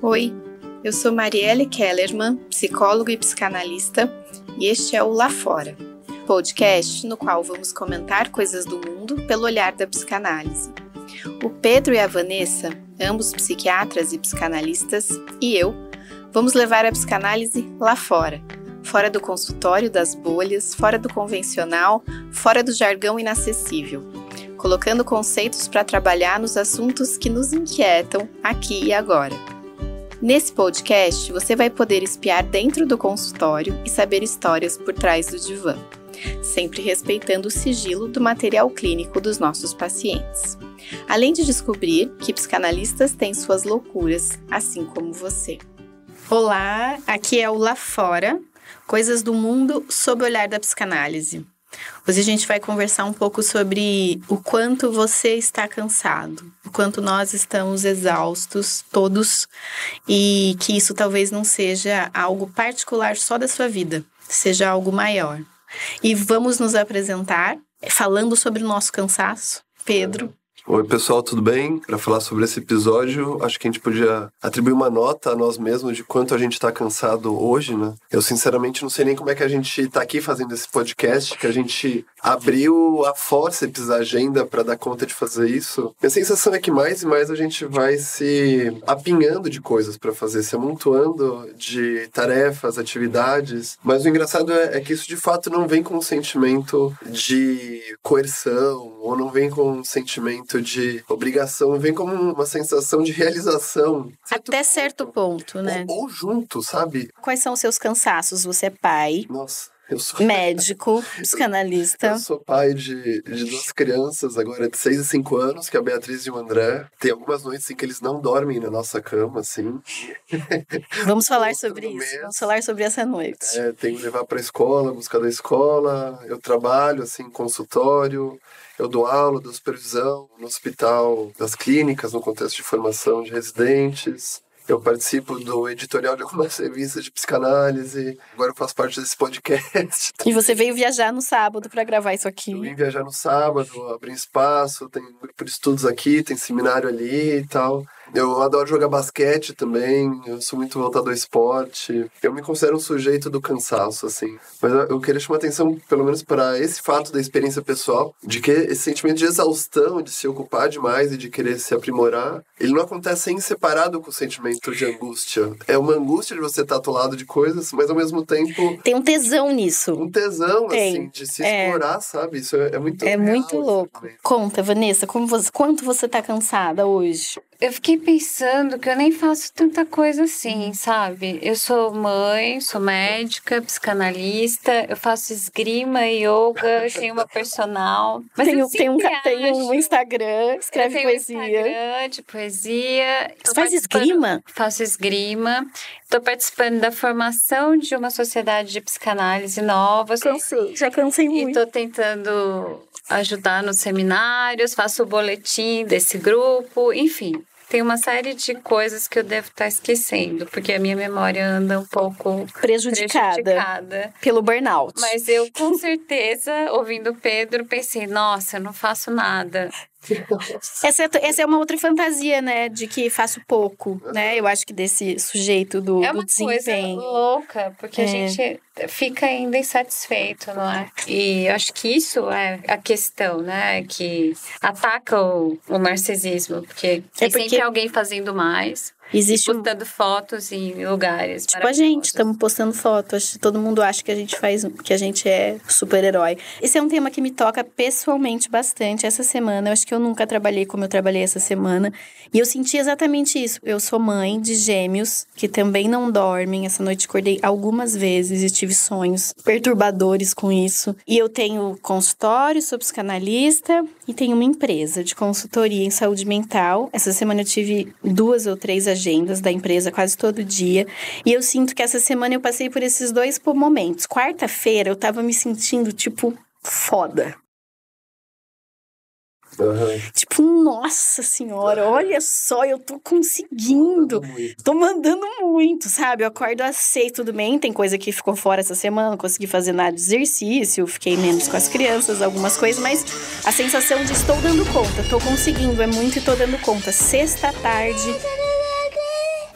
Oi, eu sou Marielle Kellerman, psicóloga e psicanalista, e este é o Lá Fora, podcast no qual vamos comentar coisas do mundo pelo olhar da psicanálise. O Pedro e a Vanessa, ambos psiquiatras e psicanalistas, e eu, vamos levar a psicanálise lá fora, fora do consultório, das bolhas, fora do convencional, fora do jargão inacessível, colocando conceitos para trabalhar nos assuntos que nos inquietam aqui e agora. Nesse podcast, você vai poder espiar dentro do consultório e saber histórias por trás do divã, sempre respeitando o sigilo do material clínico dos nossos pacientes. Além de descobrir que psicanalistas têm suas loucuras, assim como você. Olá, aqui é o Lá Fora, coisas do mundo sob o olhar da psicanálise. Hoje a gente vai conversar um pouco sobre o quanto você está cansado, o quanto nós estamos exaustos, todos, e que isso talvez não seja algo particular só da sua vida, seja algo maior. E vamos nos apresentar falando sobre o nosso cansaço. Pedro. Oi pessoal, tudo bem? Para falar sobre esse episódio, acho que a gente podia atribuir uma nota a nós mesmos de quanto a gente está cansado hoje, né? Eu sinceramente não sei nem como é que a gente está aqui fazendo esse podcast, que a gente abriu a forceps a agenda para dar conta de fazer isso. Minha sensação é que mais e mais a gente vai se apinhando de coisas para fazer, se amontoando de tarefas, atividades. Mas o engraçado é que isso de fato não vem com um sentimento de coerção ou não vem com um sentimento de obrigação, vem como uma sensação de realização. Até certo ponto, né? Ou junto, sabe? Quais são os seus cansaços? Você é pai. Nossa, eu sou médico, psicanalista. Eu sou pai de duas crianças, agora de 6 e 5 anos, que é a Beatriz e o André. Tem algumas noites em que eles não dormem na nossa cama, assim. Vamos falar sobre isso, vamos falar sobre essa noite. Tenho que levar para a escola, buscar da escola. Eu trabalho, assim, em consultório. Eu dou aula, dou supervisão no hospital, nas clínicas, no contexto de formação de residentes. Eu participo do editorial de algumas revistas de psicanálise. Agora eu faço parte desse podcast. E você veio viajar no sábado para gravar isso aqui. Eu vim viajar no sábado, abrir espaço, tem um grupo de estudos aqui, tem seminário ali e tal. Eu adoro jogar basquete também, eu sou muito voltado ao esporte. Eu me considero um sujeito do cansaço, assim. Mas eu queria chamar atenção, pelo menos para esse fato da experiência pessoal, de que esse sentimento de exaustão, de se ocupar demais e de querer se aprimorar, ele não acontece em separado com o sentimento de angústia. É uma angústia de você estar atolado de coisas, mas ao mesmo tempo... Tem um tesão nisso. Um tesão, assim, de se explorar, sabe? Isso é muito real, muito louco. Também. Conta, Vanessa, quanto você tá cansada hoje? Eu fiquei pensando que eu nem faço tanta coisa assim, sabe? Eu sou mãe, sou médica, psicanalista, eu faço esgrima, yoga, tenho uma personal. Mas tem um Instagram, escreve poesia. Um Instagram de poesia. Você faz esgrima? Faço esgrima. Estou participando da formação de uma sociedade de psicanálise nova. Já cansei muito. E estou tentando ajudar nos seminários, faço o boletim desse grupo, enfim. Tem uma série de coisas que eu devo estar esquecendo, porque a minha memória anda um pouco prejudicada pelo burnout. Mas eu, com certeza, ouvindo o Pedro, pensei, nossa, eu não faço nada. Essa é uma outra fantasia, né? De que faço pouco, né? Eu acho que desse sujeito do desempenho. É uma coisa louca, porque a gente fica ainda insatisfeito, não é? E eu acho que isso é a questão, né? Que ataca o narcisismo, porque tem sempre alguém fazendo mais. Existe postando fotos em lugares. Tipo a gente, estamos postando fotos. Todo mundo acha que a gente é super-herói. Esse é um tema que me toca pessoalmente bastante essa semana. Eu acho que eu nunca trabalhei como eu trabalhei essa semana. E eu senti exatamente isso. Eu sou mãe de gêmeos que também não dormem. Essa noite acordei algumas vezes e tive sonhos perturbadores com isso. E eu tenho consultório, sou psicanalista e tenho uma empresa de consultoria em saúde mental. Essa semana eu tive 2 ou 3 agendas da empresa quase todo dia. E eu sinto que essa semana eu passei por esses 2 momentos. Quarta-feira eu tava me sentindo, foda. Uhum. Tipo, nossa senhora, olha só, eu tô conseguindo. Tô mandando muito, sabe? Eu acordo às 6, tudo bem. Tem coisa que ficou fora essa semana, não consegui fazer nada de exercício, fiquei menos com as crianças, algumas coisas, mas a sensação de estou dando conta, tô conseguindo, é muito e tô dando conta. Sexta tarde,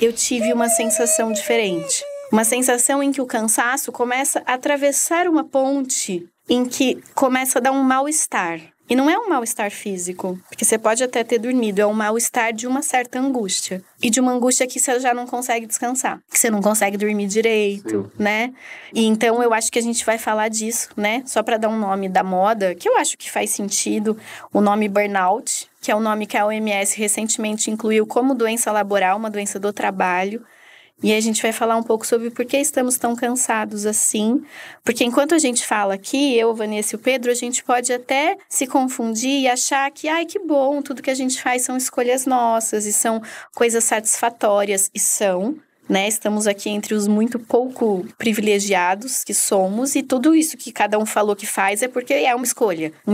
eu tive uma sensação diferente. Uma sensação em que o cansaço começa a atravessar uma ponte em que começa a dar um mal-estar. E não é um mal-estar físico, porque você pode até ter dormido, é um mal-estar de uma certa angústia. E de uma angústia que você já não consegue descansar, que você não consegue dormir direito, né? E então eu acho que a gente vai falar disso, né? Só para dar um nome da moda, que eu acho que faz sentido, o nome burnout, que é o nome que a OMS recentemente incluiu como doença laboral, uma doença do trabalho. E a gente vai falar um pouco sobre por que estamos tão cansados assim. Porque enquanto a gente fala aqui, eu, Vanessa e o Pedro, a gente pode até se confundir e achar que, ai, que bom, tudo que a gente faz são escolhas nossas e são coisas satisfatórias. E são, né? Estamos aqui entre os muito pouco privilegiados que somos. E tudo isso que cada um falou que faz é porque é uma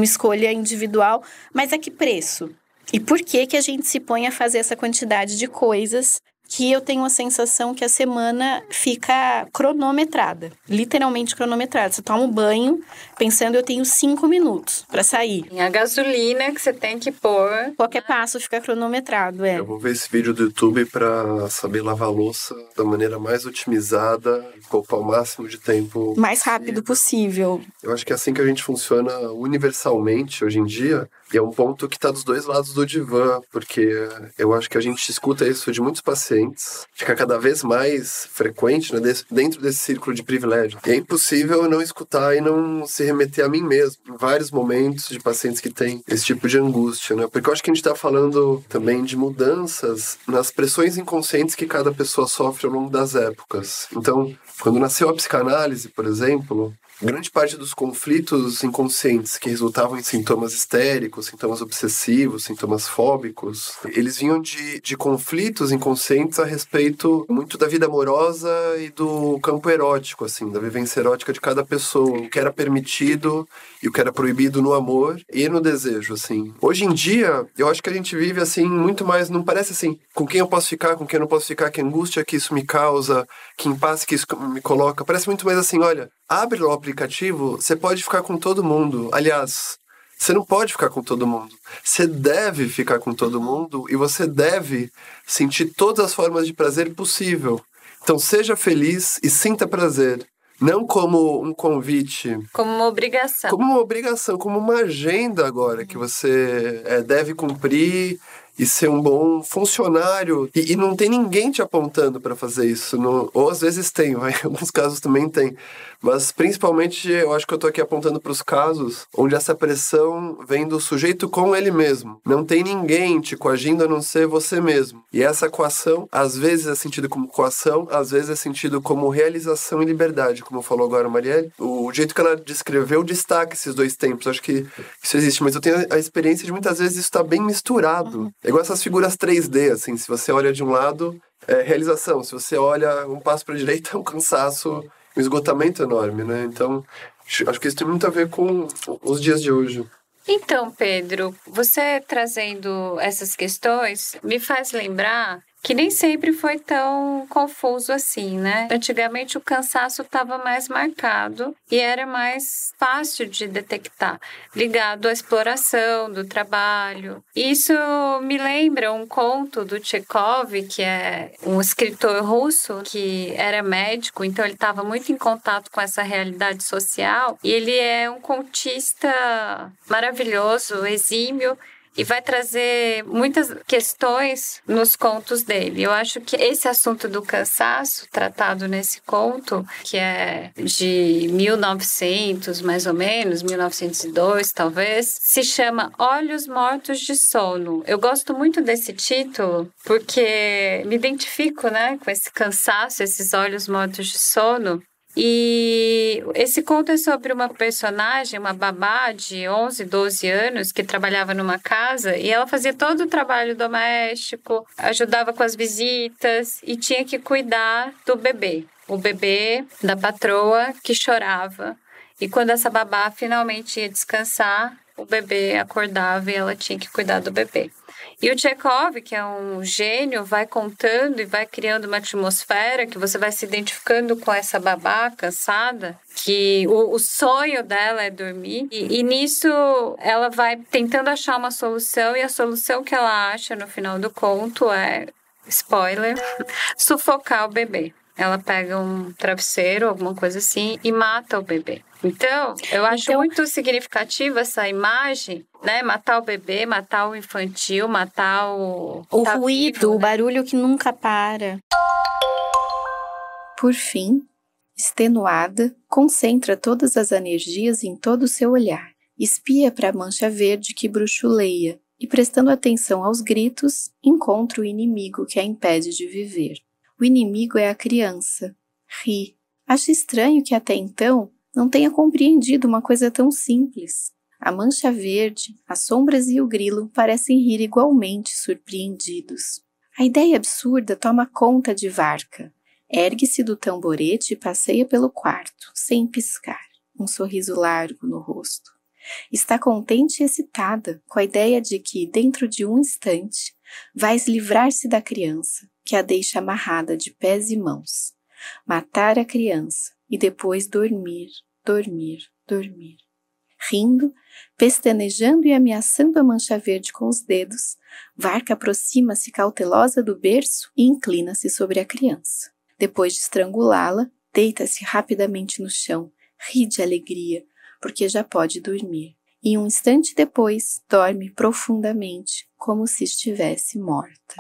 escolha individual. Mas a que preço? E por que a gente se põe a fazer essa quantidade de coisas que eu tenho a sensação que a semana fica cronometrada, literalmente cronometrada. Você toma um banho pensando, eu tenho 5 minutos para sair. E a gasolina que você tem que pôr. Qualquer passo fica cronometrado, Eu vou ver esse vídeo do YouTube para saber lavar a louça da maneira mais otimizada, poupar o máximo de tempo mais rápido possível. Eu acho que é assim que a gente funciona universalmente hoje em dia. E é um ponto que está dos dois lados do divã, porque eu acho que a gente escuta isso de muitos pacientes, fica cada vez mais frequente, né, dentro desse círculo de privilégio. E é impossível eu não escutar e não se remeter a mim mesmo, em vários momentos de pacientes que têm esse tipo de angústia, né? Porque eu acho que a gente está falando também de mudanças nas pressões inconscientes que cada pessoa sofre ao longo das épocas. Então, quando nasceu a psicanálise, por exemplo, grande parte dos conflitos inconscientes que resultavam em sintomas histéricos, sintomas obsessivos, sintomas fóbicos, eles vinham de conflitos inconscientes a respeito muito da vida amorosa e do campo erótico, assim, da vivência erótica de cada pessoa, o que era permitido e o que era proibido no amor e no desejo, assim. Hoje em dia, eu acho que a gente vive, assim, muito mais, não parece assim, com quem eu posso ficar, com quem eu não posso ficar, que angústia que isso me causa, que impasse que isso me coloca. Parece muito mais assim, olha, abre o aplicativo, você pode ficar com todo mundo. Aliás, você não pode ficar com todo mundo. Você deve ficar com todo mundo e você deve sentir todas as formas de prazer possível. Então, seja feliz e sinta prazer. Não como um convite. Como uma obrigação. Como uma obrigação, como uma agenda agora que você deve cumprir e ser um bom funcionário. E não tem ninguém te apontando para fazer isso. Ou às vezes tem, em alguns casos também tem. Mas principalmente eu acho que eu tô aqui apontando para os casos onde essa pressão vem do sujeito com ele mesmo. Não tem ninguém te coagindo a não ser você mesmo. E essa coação, às vezes é sentido como coação, às vezes é sentido como realização e liberdade, como falou agora a Marielle. O jeito que ela descreveu destaca esses dois tempos. Acho que isso existe, mas eu tenho a experiência de muitas vezes isso tá bem misturado. É igual essas figuras 3D, assim, se você olha de um lado, é realização. Se você olha um passo para a direita, é um cansaço, um esgotamento enorme, né? Então, acho que isso tem muito a ver com os dias de hoje. Então, Pedro, você trazendo essas questões me faz lembrar que nem sempre foi tão confuso assim, né? Antigamente o cansaço estava mais marcado e era mais fácil de detectar, ligado à exploração do trabalho. Isso me lembra um conto do Chekhov, que é um escritor russo que era médico, então ele estava muito em contato com essa realidade social e ele é um contista maravilhoso, exímio, e vai trazer muitas questões nos contos dele. Eu acho que esse assunto do cansaço, tratado nesse conto, que é de 1900, mais ou menos, 1902, talvez, se chama Olhos Mortos de Sono. Eu gosto muito desse título, porque me identifico, né, com esse cansaço, esses olhos mortos de sono. E esse conto é sobre uma personagem, uma babá de 11, 12 anos que trabalhava numa casa e ela fazia todo o trabalho doméstico, ajudava com as visitas e tinha que cuidar do bebê. O bebê da patroa que chorava. E quando essa babá finalmente ia descansar, o bebê acordava e ela tinha que cuidar do bebê. E o Chekhov, que é um gênio, vai contando e vai criando uma atmosfera que você vai se identificando com essa babá cansada, que o sonho dela é dormir. E nisso ela vai tentando achar uma solução e a solução que ela acha no final do conto é spoiler, sufocar o bebê. Ela pega um travesseiro, alguma coisa assim, e mata o bebê. Então, eu acho muito significativa essa imagem, né? Matar o bebê, matar o infantil, matar o ruído, vivo, né? O barulho que nunca para. Por fim, extenuada, concentra todas as energias em todo o seu olhar. Espia para a mancha verde que bruxuleia e, prestando atenção aos gritos, encontra o inimigo que a impede de viver. O inimigo é a criança. Ri. Acha estranho que até então não tenha compreendido uma coisa tão simples. A mancha verde, as sombras e o grilo parecem rir igualmente surpreendidos. A ideia absurda toma conta de Varka. Ergue-se do tamborete e passeia pelo quarto, sem piscar, um sorriso largo no rosto. Está contente e excitada com a ideia de que, dentro de um instante, vais livrar-se da criança, que a deixa amarrada de pés e mãos. Matar a criança e depois dormir, dormir, dormir. Rindo, pestanejando e ameaçando a mancha verde com os dedos, Varka aproxima-se cautelosa do berço e inclina-se sobre a criança. Depois de estrangulá-la, deita-se rapidamente no chão, ri de alegria, porque já pode dormir. E um instante depois, dorme profundamente, como se estivesse morta.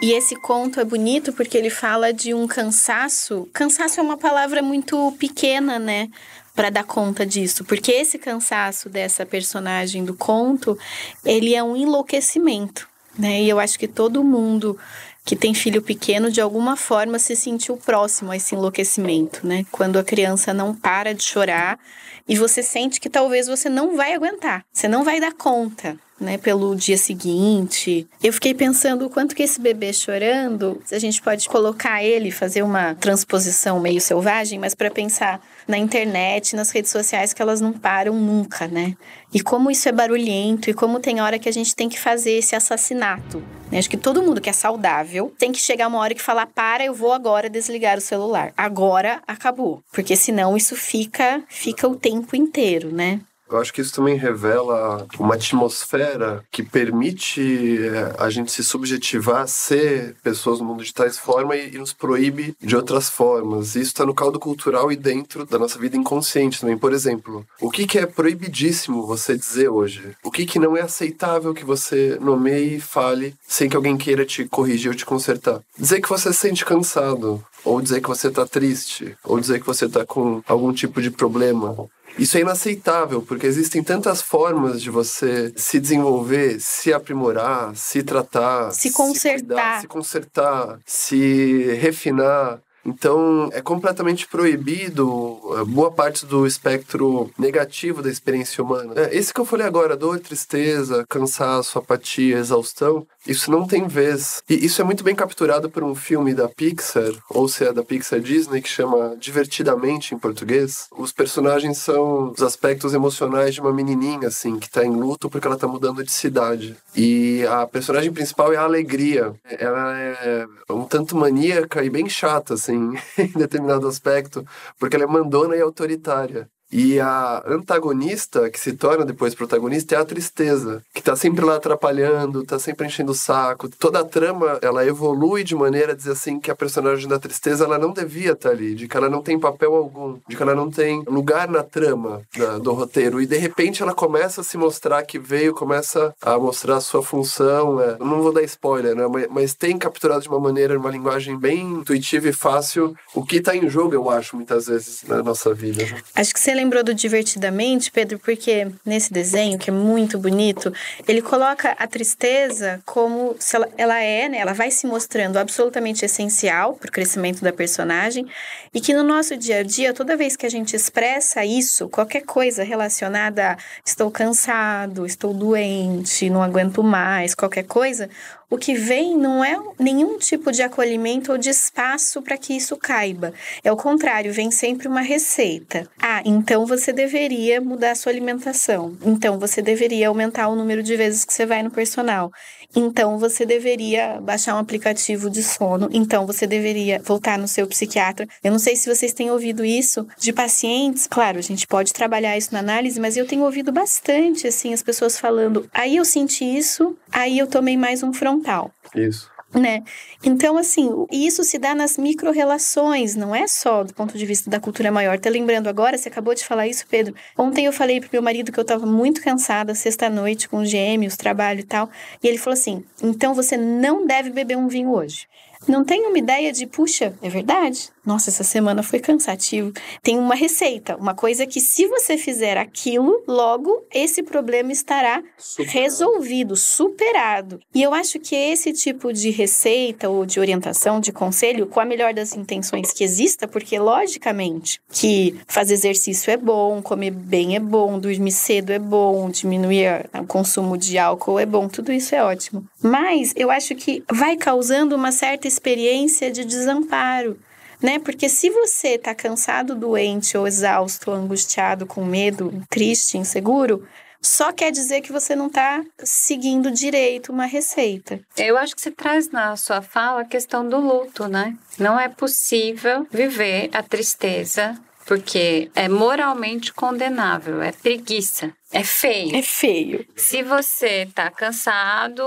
E esse conto é bonito porque ele fala de um cansaço. Cansaço é uma palavra muito pequena, né? Para dar conta disso. Porque esse cansaço dessa personagem do conto, ele é um enlouquecimento, né? E eu acho que todo mundo que tem filho pequeno, de alguma forma, se sentiu próximo a esse enlouquecimento, né? Quando a criança não para de chorar e você sente que talvez você não vai aguentar, você não vai dar conta, né? Pelo dia seguinte. Eu fiquei pensando o quanto que esse bebê chorando, a gente pode colocar ele, fazer uma transposição meio selvagem, mas para pensar na internet, nas redes sociais, que elas não param nunca, né? E como isso é barulhento e como tem hora que a gente tem que fazer esse assassinato. Acho que todo mundo que é saudável tem que chegar uma hora que falar, para, eu vou agora desligar o celular. Agora acabou. Porque senão isso fica o tempo inteiro, né? Eu acho que isso também revela uma atmosfera que permite a gente se subjetivar a ser pessoas no mundo de tais formas e nos proíbe de outras formas. Isso está no caldo cultural e dentro da nossa vida inconsciente também. Por exemplo, o que é proibidíssimo você dizer hoje? O que não é aceitável que você nomeie e fale sem que alguém queira te corrigir ou te consertar? Dizer que você se sente cansado, ou dizer que você está triste, ou dizer que você está com algum tipo de problema. Isso é inaceitável, porque existem tantas formas de você se desenvolver, se aprimorar, se tratar, se consertar, se consertar, se refinar. Então, é completamente proibido boa parte do espectro negativo da experiência humana. Esse que eu falei agora, dor, tristeza, cansaço, apatia, exaustão, isso não tem vez. E isso é muito bem capturado por um filme da Pixar, ou se é da Pixar Disney, que chama Divertidamente, em português. Os personagens são os aspectos emocionais de uma menininha, assim, que tá em luto porque ela tá mudando de cidade. E a personagem principal é a alegria. Ela é um tanto maníaca e bem chata, assim, em determinado aspecto, porque ela é mandona e autoritária. E a antagonista, que se torna depois protagonista, é a tristeza, que tá sempre lá atrapalhando, tá sempre enchendo o saco. Toda a trama, ela evolui de maneira a dizer assim que a personagem da tristeza, ela não devia estar ali, de que ela não tem papel algum, de que ela não tem lugar na trama do roteiro. E de repente ela começa a se mostrar que veio, começa a mostrar a sua função. Eu não vou dar spoiler, né? Mas tem capturado de uma maneira, uma linguagem bem intuitiva e fácil, o que tá em jogo, eu acho, muitas vezes, na nossa vida. Acho que você lembrou do Divertidamente, Pedro, porque nesse desenho, que é muito bonito, ele coloca a tristeza como se ela é, né? Ela vai se mostrando absolutamente essencial para o crescimento da personagem e que no nosso dia a dia, toda vez que a gente expressa isso, qualquer coisa relacionada a estou cansado, estou doente, não aguento mais, qualquer coisa, o que vem não é nenhum tipo de acolhimento ou de espaço para que isso caiba. É o contrário, vem sempre uma receita. Então você deveria mudar a sua alimentação. Então você deveria aumentar o número de vezes que você vai no personal. então você deveria baixar um aplicativo de sono, então você deveria voltar no seu psiquiatra. Eu não sei se vocês têm ouvido isso de pacientes, claro, a gente pode trabalhar isso na análise, mas eu tenho ouvido bastante, assim, as pessoas falando, aí eu senti isso, aí eu tomei mais um frontal. Isso. Né? Então, assim, isso se dá nas micro-relações, não é só do ponto de vista da cultura maior. Tá lembrando agora, você acabou de falar isso, Pedro. Ontem eu falei pro meu marido que eu tava muito cansada, sexta-noite, com gêmeos, trabalho e tal, e ele falou assim, então você não deve beber um vinho hoje. Não tenho uma ideia de, puxa, é verdade? Nossa, essa semana foi cansativo. Tem uma receita, uma coisa que se você fizer aquilo, logo esse problema estará resolvido, superado. E eu acho que esse tipo de receita ou de orientação, de conselho, com a melhor das intenções que exista, porque logicamente que fazer exercício é bom, comer bem é bom, dormir cedo é bom, diminuir o consumo de álcool é bom, tudo isso é ótimo. Mas eu acho que vai causando uma certa experiência de desamparo, né? Porque se você tá cansado, doente, ou exausto, ou angustiado, com medo, triste, inseguro, só quer dizer que você não tá seguindo direito uma receita. Eu acho que você traz na sua fala a questão do luto, né? Não é possível viver a tristeza, porque é moralmente condenável, é preguiça. É feio. É feio. Se você tá cansado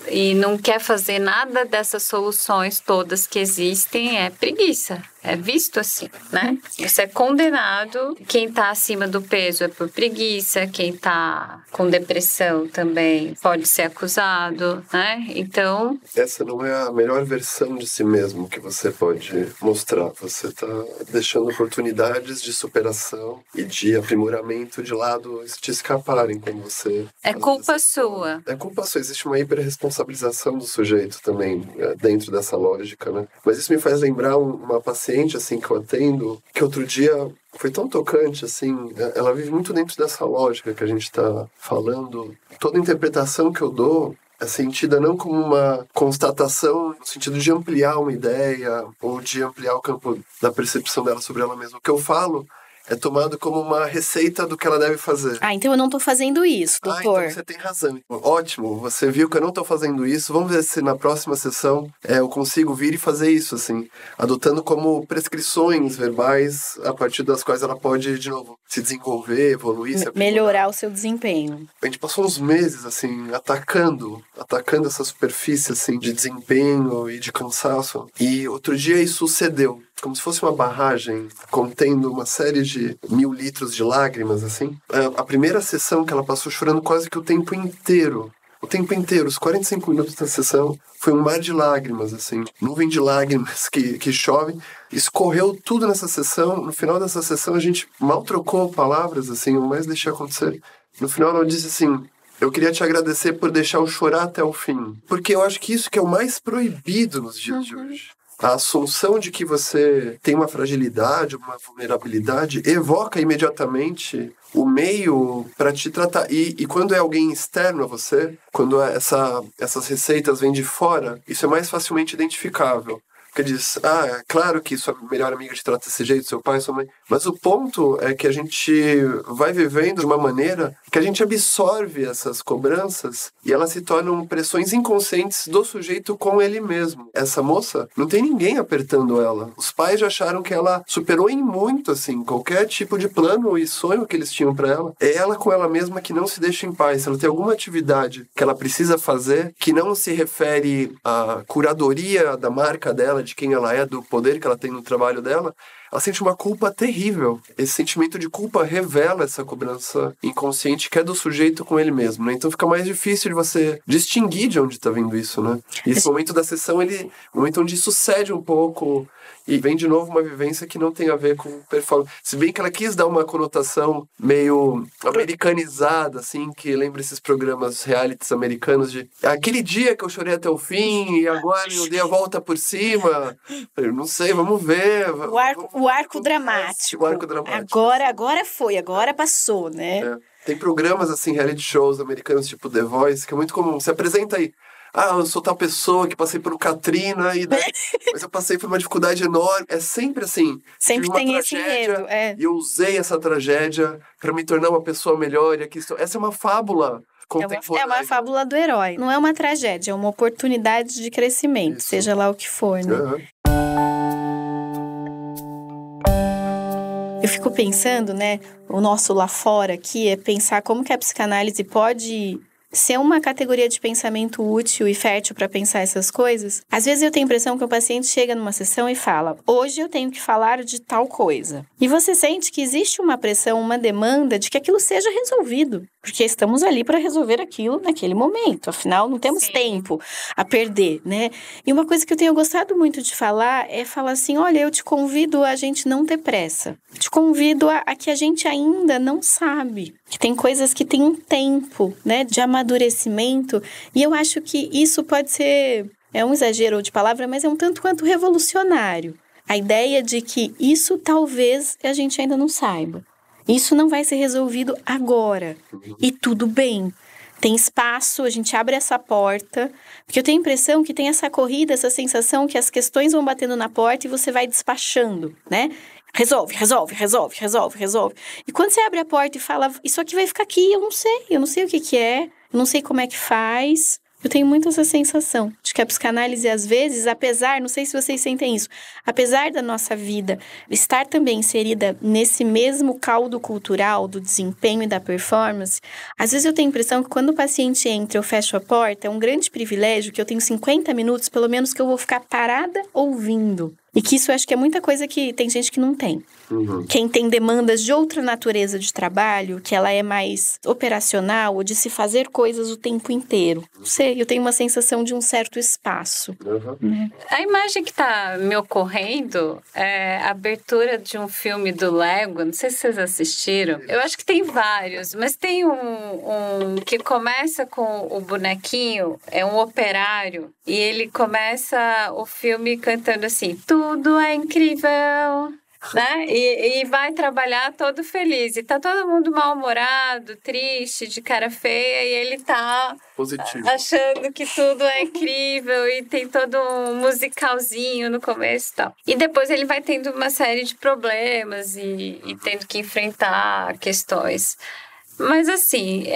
e não quer fazer nada dessas soluções todas que existem, é preguiça. É visto assim, né? Você é condenado. Quem tá acima do peso é por preguiça. Quem tá com depressão também pode ser acusado, né? Então... Essa não é a melhor versão de si mesmo que você pode mostrar. Você tá deixando oportunidades de superação e de aprimoramento de lado te escaparem quando você... É culpa sua. É culpa sua. Existe uma hiperresponsabilização do sujeito também dentro dessa lógica, né? Mas isso me faz lembrar uma paciente assim que eu atendo, que outro dia foi tão tocante, assim, ela vive muito dentro dessa lógica que a gente está falando. Toda interpretação que eu dou é sentida não como uma constatação no sentido de ampliar uma ideia ou de ampliar o campo da percepção dela sobre ela mesma. O que eu falo é tomado como uma receita do que ela deve fazer. Ah, então eu não tô fazendo isso, doutor. Então você tem razão. Ótimo, você viu que eu não tô fazendo isso. Vamos ver se na próxima sessão eu consigo vir e fazer isso, assim. Adotando como prescrições verbais a partir das quais ela pode, de novo, se desenvolver, evoluir, se melhorar o seu desempenho. A gente passou uns meses, assim, atacando essa superfície, assim, de desempenho e de cansaço. E outro dia isso cedeu. Como se fosse uma barragem contendo uma série de 1000 litros de lágrimas, assim. A primeira sessão que ela passou chorando quase que o tempo inteiro, os 45 minutos da sessão, foi um mar de lágrimas, assim. Nuvem de lágrimas que chove. Escorreu tudo nessa sessão. No final dessa sessão, a gente mal trocou palavras, assim, eu mais deixei acontecer. No final, ela disse assim... Eu queria te agradecer por deixar eu chorar até o fim. Porque eu acho que isso que é o mais proibido nos dias de hoje. A assunção de que você tem uma fragilidade, uma vulnerabilidade, evoca imediatamente o meio para te tratar. E quando é alguém externo a você, quando essas receitas vêm de fora, isso é mais facilmente identificável. Porque diz, é claro que sua melhor amiga te trata desse jeito, seu pai, sua mãe. Mas o ponto é que a gente vai vivendo de uma maneira que a gente absorve essas cobranças e elas se tornam pressões inconscientes do sujeito com ele mesmo. Essa moça, não tem ninguém apertando ela. Os pais já acharam que ela superou em muito, assim, qualquer tipo de plano e sonho que eles tinham para ela. É ela com ela mesma que não se deixa em paz. Se ela tem alguma atividade que ela precisa fazer, que não se refere à curadoria da marca dela, de quem ela é, do poder que ela tem no trabalho dela, ela sente uma culpa terrível. Esse sentimento de culpa revela essa cobrança inconsciente que é do sujeito com ele mesmo, né? Então fica mais difícil de você distinguir de onde está vindo isso, né? E esse momento da sessão, o momento onde isso cede um pouco e vem de novo uma vivência que não tem a ver com performance. Se bem que ela quis dar uma conotação meio americanizada, assim, que lembra esses programas realities americanos de aquele dia que eu chorei até o fim e agora eu dei a volta por cima. Eu não sei, vamos ver. O arco dramático. O arco dramático. Agora passou, né? Tem programas, assim, reality shows americanos, tipo The Voice, que é muito comum. Você apresenta aí, eu sou tal pessoa que passei por um Katrina, mas eu passei por uma dificuldade enorme. É sempre assim. Sempre tem esse enredo. E eu usei essa tragédia para me tornar uma pessoa melhor. Essa é uma fábula contemporâneo. É uma fábula do herói. Não é uma tragédia, é uma oportunidade de crescimento, Isso. seja lá o que for, né? Eu fico pensando, né, o nosso lá fora aqui é pensar como que a psicanálise pode ser uma categoria de pensamento útil e fértil para pensar essas coisas. Às vezes eu tenho a impressão que o paciente chega numa sessão e fala: hoje eu tenho que falar de tal coisa. E você sente que existe uma pressão, uma demanda de que aquilo seja resolvido. Porque estamos ali para resolver aquilo naquele momento. Afinal, não temos tempo a perder, né? E uma coisa que eu tenho gostado muito de falar é falar assim: olha, eu te convido a gente não ter pressa. Te convido a que a gente ainda não sabe. Que tem coisas que tem um tempo, né, de amadurecimento. E eu acho que isso pode ser, é um exagero de palavra, mas é um tanto quanto revolucionário. A ideia de que isso talvez a gente ainda não saiba. Isso não vai ser resolvido agora. E tudo bem. Tem espaço, a gente abre essa porta. Porque eu tenho a impressão que tem essa corrida, essa sensação que as questões vão batendo na porta e você vai despachando, né? Resolve. E quando você abre a porta e fala, isso aqui vai ficar aqui, eu não sei o que é, eu não sei como é que faz. Eu tenho muito essa sensação de que a psicanálise, às vezes, apesar, não sei se vocês sentem isso, apesar da nossa vida estar também inserida nesse mesmo caldo cultural do desempenho e da performance, às vezes eu tenho a impressão que quando o paciente entra, eu fecho a porta, é um grande privilégio que eu tenho 50 minutos, pelo menos, que eu vou ficar parada ouvindo. E que isso eu acho que é muita coisa que tem gente que não tem. Quem tem demandas de outra natureza de trabalho, que ela é mais operacional, ou de se fazer coisas o tempo inteiro. Não sei, eu tenho uma sensação de um certo espaço. A imagem que está me ocorrendo é a abertura de um filme do Lego, não sei se vocês assistiram. Eu acho que tem vários, mas tem um que começa com o bonequinho, é um operário, e ele começa o filme cantando assim: tudo é incrível, né? E vai trabalhar todo feliz. E tá todo mundo mal-humorado, triste, de cara feia, e ele tá positivo, achando que tudo é incrível e tem todo um musicalzinho no começo e tal. E depois ele vai tendo uma série de problemas e tendo que enfrentar questões. Mas assim,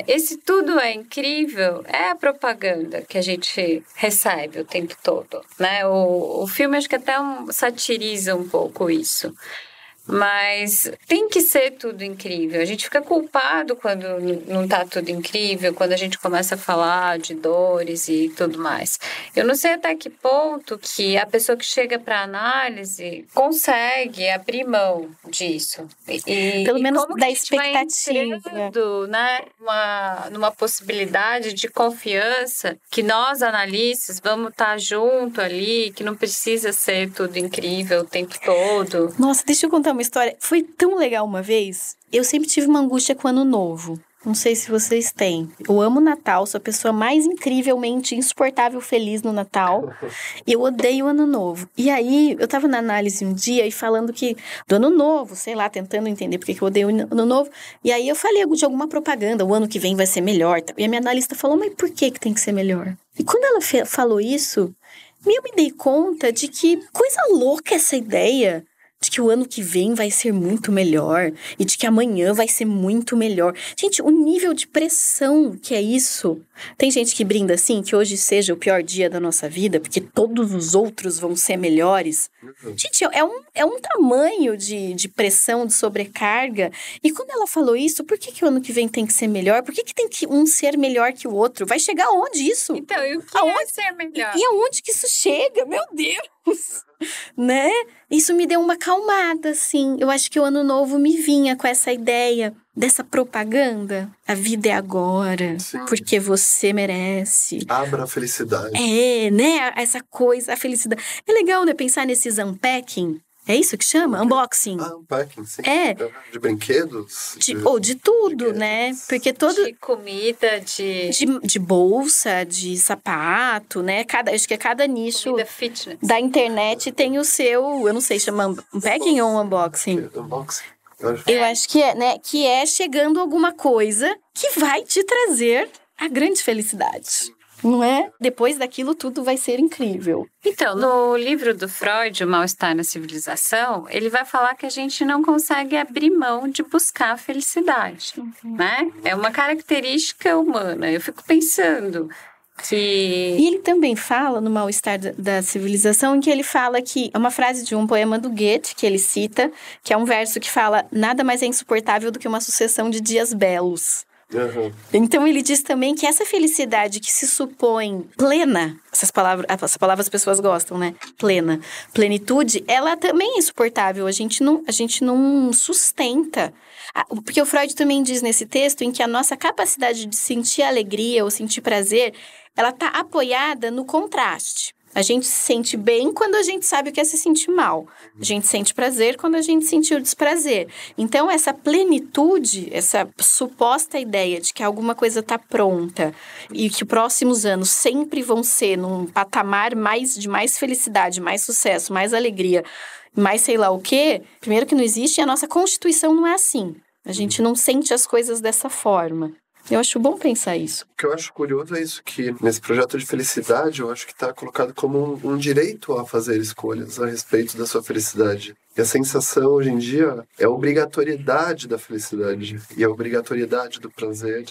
esse tudo é incrível, é a propaganda que a gente recebe o tempo todo, né? O filme acho que até satiriza um pouco isso. Mas tem que ser tudo incrível. A gente fica culpado quando não tá tudo incrível, quando a gente começa a falar de dores e tudo mais. Eu não sei até que ponto que a pessoa que chega para análise consegue abrir mão disso. Pelo menos como da que a gente vai expectativa. entrando, né, numa possibilidade de confiança que nós, analistas, vamos estar junto ali, que não precisa ser tudo incrível o tempo todo. Nossa, deixa eu contar uma história. Foi tão legal uma vez. Eu sempre tive uma angústia com o Ano Novo. Não sei se vocês têm. Eu amo o Natal, sou a pessoa mais incrivelmente insuportável feliz no Natal. E eu odeio o Ano Novo. E aí, eu tava na análise um dia e falando que do Ano Novo, sei lá, tentando entender porque que eu odeio o Ano Novo. E aí eu falei de alguma propaganda, o ano que vem vai ser melhor. E a minha analista falou, mas por que tem que ser melhor? E quando ela falou isso, eu me dei conta de que coisa louca essa ideia de que o ano que vem vai ser muito melhor e de que amanhã vai ser muito melhor. Gente, o nível de pressão que é isso. Tem gente que brinda assim, que hoje seja o pior dia da nossa vida, porque todos os outros vão ser melhores. Gente, é um tamanho de pressão, de sobrecarga. E quando ela falou isso, por que o ano que vem tem que ser melhor? Por que tem que um ser melhor que o outro? Vai chegar aonde isso? Então, e o que é ser melhor? E aonde que isso chega? Meu Deus! Né? Isso me deu uma acalmada, assim. Eu acho que o Ano Novo me vinha com essa ideia dessa propaganda. A vida é agora, Sim. Porque você merece. Abra a felicidade. Né? Essa coisa, a felicidade. É legal, né? Pensar nesses unpacking. É isso que chama? Unboxing. Unpacking, sim. De brinquedos? De tudo, né? Porque todo... De comida, de bolsa, de sapato, né? Acho que cada nicho comida fitness da internet tem o seu... Eu não sei, chama unpacking ou unboxing? Unboxing. Eu acho que é, né? Que é chegando alguma coisa que vai te trazer a grande felicidade. não é? Depois daquilo tudo vai ser incrível. Então, no livro do Freud, O Mal-Estar na Civilização, ele vai falar que a gente não consegue abrir mão de buscar a felicidade, né? É uma característica humana. Eu fico pensando que... E ele também fala no Mal-Estar da Civilização, em que ele fala que... É uma frase de um poema do Goethe, que ele cita, que é um verso que fala: nada mais é insuportável do que uma sucessão de dias belos. Uhum. Então ele diz também que essa felicidade que se supõe plena, essa palavra as pessoas gostam, né? Plena, plenitude, ela também é insuportável. A gente não sustenta. Porque o Freud também diz nesse texto em que a nossa capacidade de sentir alegria ou sentir prazer, ela está apoiada no contraste. A gente se sente bem quando a gente sabe o que é se sentir mal. A gente sente prazer quando a gente sentiu desprazer. Então, essa plenitude, essa suposta ideia de que alguma coisa está pronta e que próximos anos sempre vão ser num patamar de mais felicidade, mais sucesso, mais alegria, mais sei lá o quê, primeiro que não existe, e a nossa Constituição não é assim. A gente não sente as coisas dessa forma. Eu acho bom pensar isso. O que eu acho curioso é isso, que nesse projeto de felicidade, eu acho que está colocado como um direito a fazer escolhas a respeito da sua felicidade. E a sensação hoje em dia é a obrigatoriedade da felicidade e a obrigatoriedade do prazer,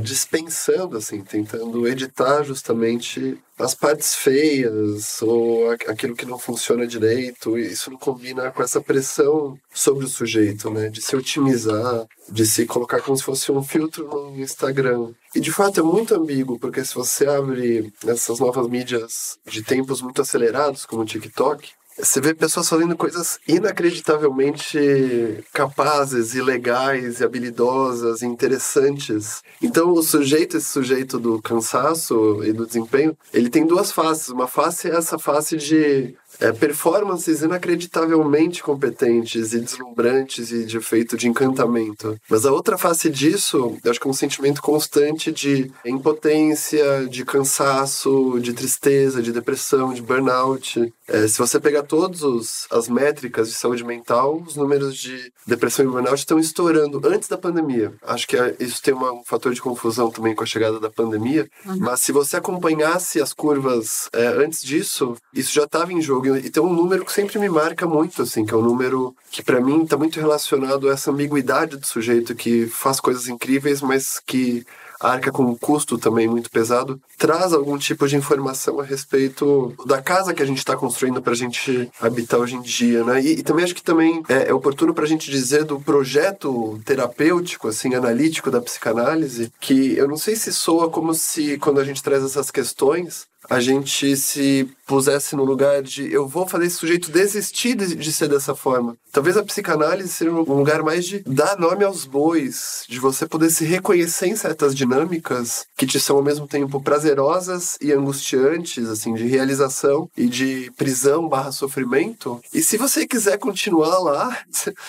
dispensando, assim, tentando editar justamente as partes feias ou aquilo que não funciona direito. E isso não combina com essa pressão sobre o sujeito, né? De se otimizar, de se colocar como se fosse um filtro no Instagram. E de fato é muito ambíguo, porque se você abre essas novas mídias de tempos muito acelerados, como o TikTok, você vê pessoas fazendo coisas inacreditavelmente capazes, e legais, e habilidosas, e interessantes. Então, esse sujeito do cansaço e do desempenho, ele tem duas faces. Uma face é essa face de performances inacreditavelmente competentes e deslumbrantes e de efeito de encantamento. Mas a outra face disso, eu acho que é um sentimento constante de impotência, de cansaço, de tristeza, de depressão, de burnout. Se você pegar todas as métricas de saúde mental, os números de depressão e burnout estão estourando antes da pandemia. Acho que isso tem um fator de confusão também com a chegada da pandemia. Mas se você acompanhasse as curvas antes disso, isso já estava em jogo. E tem um número que sempre me marca muito, assim, que é um número que para mim está muito relacionado a essa ambiguidade do sujeito que faz coisas incríveis, mas que arca com um custo também muito pesado, traz algum tipo de informação a respeito da casa que a gente está construindo para a gente habitar hoje em dia, né? E também acho que também é oportuno para a gente dizer do projeto terapêutico, assim, analítico da psicanálise, que eu não sei se soa como se, quando a gente traz essas questões, a gente se pusesse no lugar de eu vou fazer esse sujeito desistir de ser dessa forma. Talvez a psicanálise seja um lugar mais de dar nome aos bois, de você poder se reconhecer em certas dinâmicas que te são ao mesmo tempo prazerosas e angustiantes, assim, de realização e de prisão / sofrimento. E se você quiser continuar lá,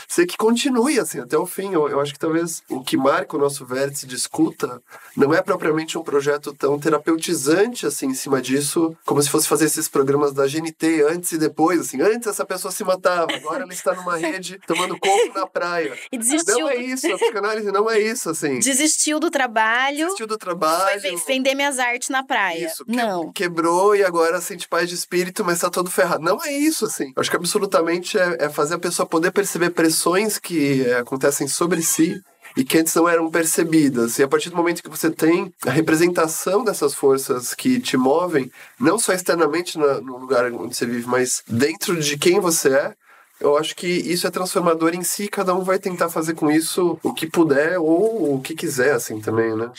você que continue, assim, até o fim. Eu acho que talvez o que marca o nosso vértice de escuta não é propriamente um projeto tão terapeutizante, assim, em cima disso, como se fosse fazer esses programas da GNT antes e depois, assim, antes essa pessoa se matava, agora ela está numa rede tomando coco na praia. E desistiu. Não é isso, a psicanálise não é isso, assim. Desistiu do trabalho. Foi vender minhas artes na praia. Isso, não. Quebrou e agora sente paz de espírito, mas tá todo ferrado. Não é isso, assim. Acho que absolutamente é fazer a pessoa poder perceber pressões que acontecem sobre si e que antes não eram percebidas. E a partir do momento que você tem a representação dessas forças que te movem, não só externamente no lugar onde você vive, mas dentro de quem você é, eu acho que isso é transformador em si. Cada um vai tentar fazer com isso o que puder ou o que quiser, assim, também, né?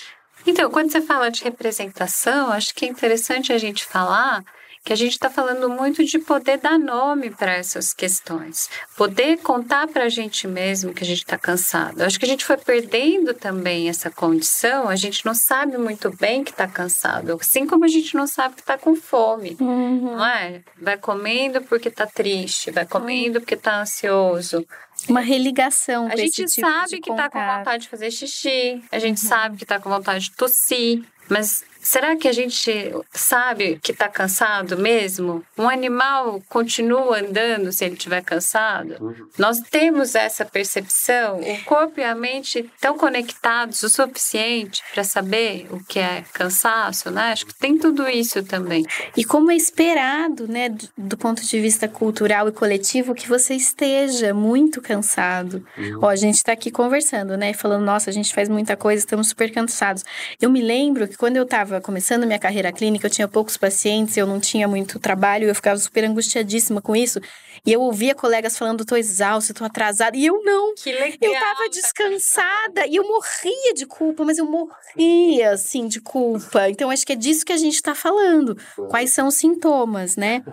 Então, quando você fala de representação, acho que é interessante a gente falar que a gente está falando muito de poder dar nome para essas questões. Poder contar para a gente mesmo que a gente está cansado. Acho que a gente foi perdendo também essa condição. A gente não sabe muito bem que está cansado. Assim como a gente não sabe que está com fome. Não é? Vai comendo porque está triste. Vai comendo porque está ansioso. Uma religação. A gente sabe que está com vontade de fazer xixi. A gente sabe que está com vontade de tossir. Mas será que a gente sabe que está cansado mesmo? Um animal continua andando se ele estiver cansado? Nós temos essa percepção? O corpo e a mente estão conectados o suficiente para saber o que é cansaço, né? Acho que tem tudo isso também. E como é esperado, né, do ponto de vista cultural e coletivo, que você esteja muito cansado. Ó, a gente tá aqui conversando, né, falando, nossa, a gente faz muita coisa, estamos super cansados. Eu me lembro que quando eu tava começando minha carreira clínica, eu tinha poucos pacientes, eu não tinha muito trabalho, eu ficava super angustiadíssima com isso. E eu ouvia colegas falando, tô exausta, tô atrasada. E eu não. Que legal. Eu tava descansada e eu morria de culpa, mas eu morria, assim, de culpa. Então, acho que é disso que a gente tá falando. Quais são os sintomas, né?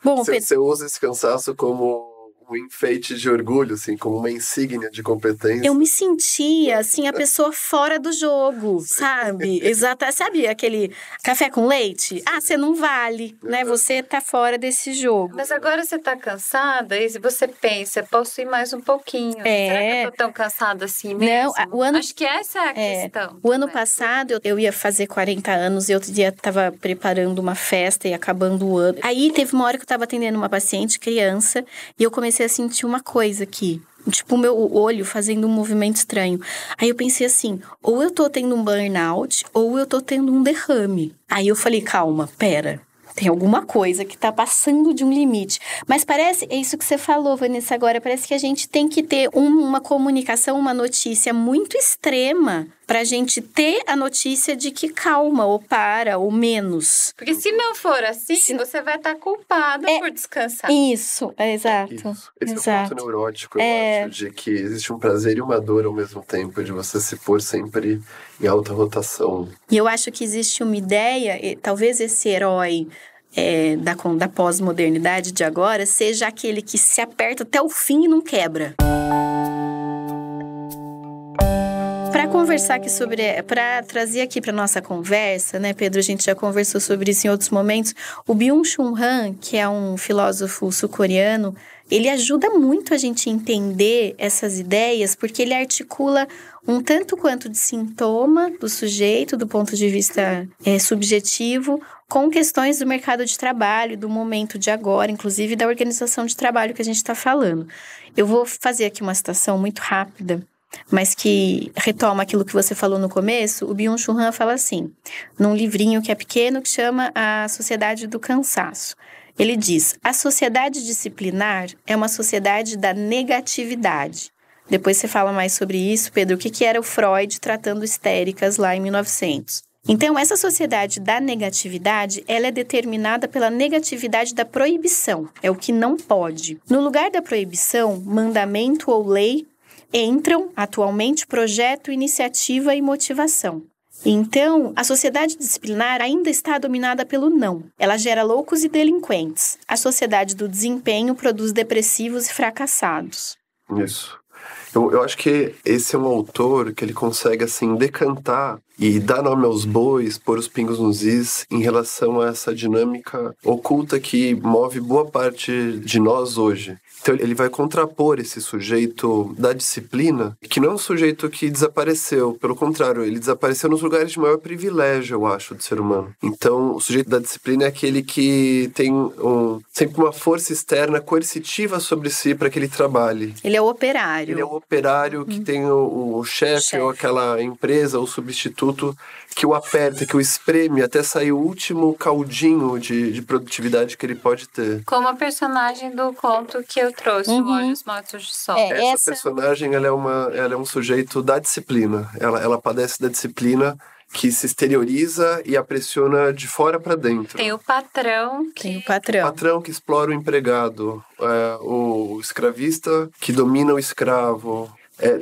Bom, Você usa esse cansaço como um enfeite de orgulho, assim, como uma insígnia de competência. eu me sentia, assim, a pessoa fora do jogo, sabe? Exato. Sabe aquele café com leite? Ah, você não vale, né? Você tá fora desse jogo. Mas agora você tá cansada e você pensa, posso ir mais um pouquinho. Será que eu tô tão cansada assim mesmo? Não, acho que essa é a questão. O ano passado, eu ia fazer 40 anos e outro dia tava preparando uma festa e acabando o ano. Aí teve uma hora que eu tava atendendo uma paciente, criança, e eu comecei a sentir uma coisa aqui. Tipo, o meu olho fazendo um movimento estranho. Aí eu pensei assim, ou eu tô tendo um burnout, ou eu tô tendo um derrame. Aí eu falei, calma, pera. Tem alguma coisa que tá passando de um limite. Mas parece, é isso que você falou, Vanessa, agora. Parece que a gente tem que ter uma comunicação, uma notícia muito extrema pra gente ter a notícia de que calma, ou para, ou menos. Porque se não for assim, você vai estar culpada por descansar. Isso, exato. Esse é um ponto neurótico, eu acho, de que existe um prazer e uma dor ao mesmo tempo, de você se pôr sempre em alta rotação. E eu acho que existe uma ideia, talvez esse herói da pós-modernidade de agora seja aquele que se aperta até o fim e não quebra. Para conversar aqui para trazer aqui para nossa conversa, né, Pedro, a gente já conversou sobre isso em outros momentos, o Byung-Chul Han, que é um filósofo sul-coreano, ele ajuda muito a gente a entender essas ideias, porque ele articula um tanto quanto de sintoma do sujeito, do ponto de vista subjetivo, com questões do mercado de trabalho, do momento de agora, inclusive da organização de trabalho que a gente está falando. Eu vou fazer aqui uma citação muito rápida, mas que retoma aquilo que você falou no começo. O Byung-Chul Han fala assim, num livrinho que é pequeno, que chama A Sociedade do Cansaço. Ele diz, a sociedade disciplinar é uma sociedade da negatividade. Depois você fala mais sobre isso, Pedro, o que era o Freud tratando histéricas lá em 1900. Então, essa sociedade da negatividade, ela é determinada pela negatividade da proibição, é o que não pode. No lugar da proibição, mandamento ou lei entram, atualmente, projeto, iniciativa e motivação. Então, a sociedade disciplinar ainda está dominada pelo não. Ela gera loucos e delinquentes. A sociedade do desempenho produz depressivos e fracassados. Isso. Eu acho que esse é um autor que ele consegue, assim, decantar e dar nome aos bois, pôr os pingos nos is em relação a essa dinâmica oculta que move boa parte de nós hoje. Então ele vai contrapor esse sujeito da disciplina, que não é um sujeito que desapareceu, pelo contrário, ele desapareceu nos lugares de maior privilégio, eu acho, do ser humano. Então o sujeito da disciplina é aquele que tem sempre uma força externa coercitiva sobre si para que ele trabalhe. Ele é o operário. Ele é o operário que tem o chefe ou aquela empresa, o substituto, que o aperta, que o espreme até sair o último caldinho de produtividade que ele pode ter. Como a personagem do conto que eu trouxe, o Olhos Mortos de Sol. Essa personagem, ela é um sujeito da disciplina. Ela padece da disciplina que se exterioriza e a pressiona de fora para dentro. Tem o patrão. Tem o patrão. O patrão que explora o empregado. O escravista que domina o escravo.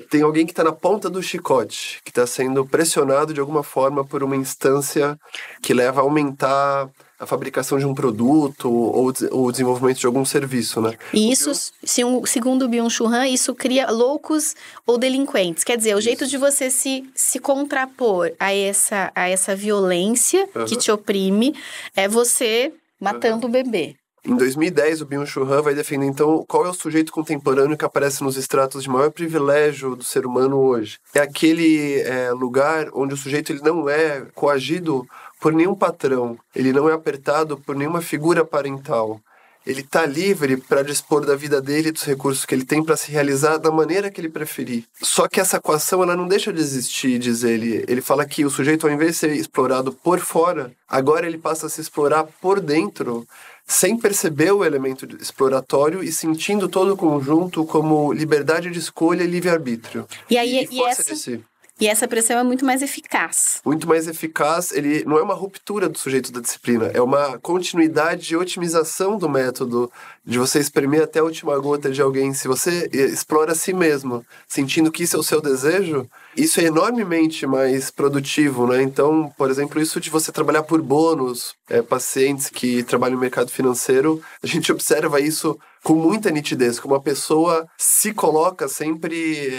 Tem alguém que está na ponta do chicote, que está sendo pressionado de alguma forma por uma instância que leva a aumentar a fabricação de um produto ou o desenvolvimento de algum serviço, né? E isso, segundo o Byung-Chul Han, isso cria loucos ou delinquentes. Quer dizer, o jeito de você se contrapor a essa violência que te oprime é você matando o bebê. Em 2010, o Byung-Chul Han vai defender, então, qual é o sujeito contemporâneo que aparece nos estratos de maior privilégio do ser humano hoje. É aquele lugar onde o sujeito ele não é coagido por nenhum patrão, ele não é apertado por nenhuma figura parental. Ele está livre para dispor da vida dele e dos recursos que ele tem para se realizar da maneira que ele preferir. Só que essa coação ela não deixa de existir, diz ele. Ele fala que o sujeito, ao invés de ser explorado por fora, agora ele passa a se explorar por dentro, sem perceber o elemento exploratório e sentindo todo o conjunto como liberdade de escolha e livre-arbítrio. E força de si. E essa pressão é muito mais eficaz. Muito mais eficaz, ele não é uma ruptura do sujeito da disciplina, é uma continuidade de otimização do método, de você espremer até a última gota de alguém. Se você explora a si mesmo, sentindo que isso é o seu desejo, isso é enormemente mais produtivo, né? Então, por exemplo, isso de você trabalhar por bônus, pacientes que trabalham no mercado financeiro, a gente observa isso com muita nitidez, como a pessoa se coloca sempre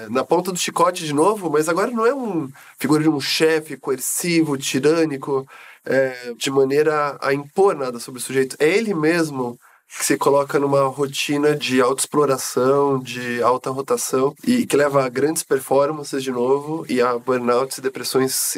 na ponta do chicote de novo, mas agora não é figura de um chefe coercivo, tirânico, de maneira a impor nada sobre o sujeito. É ele mesmo que se coloca numa rotina de autoexploração, de alta rotação, e que leva a grandes performances de novo e a burnouts e depressões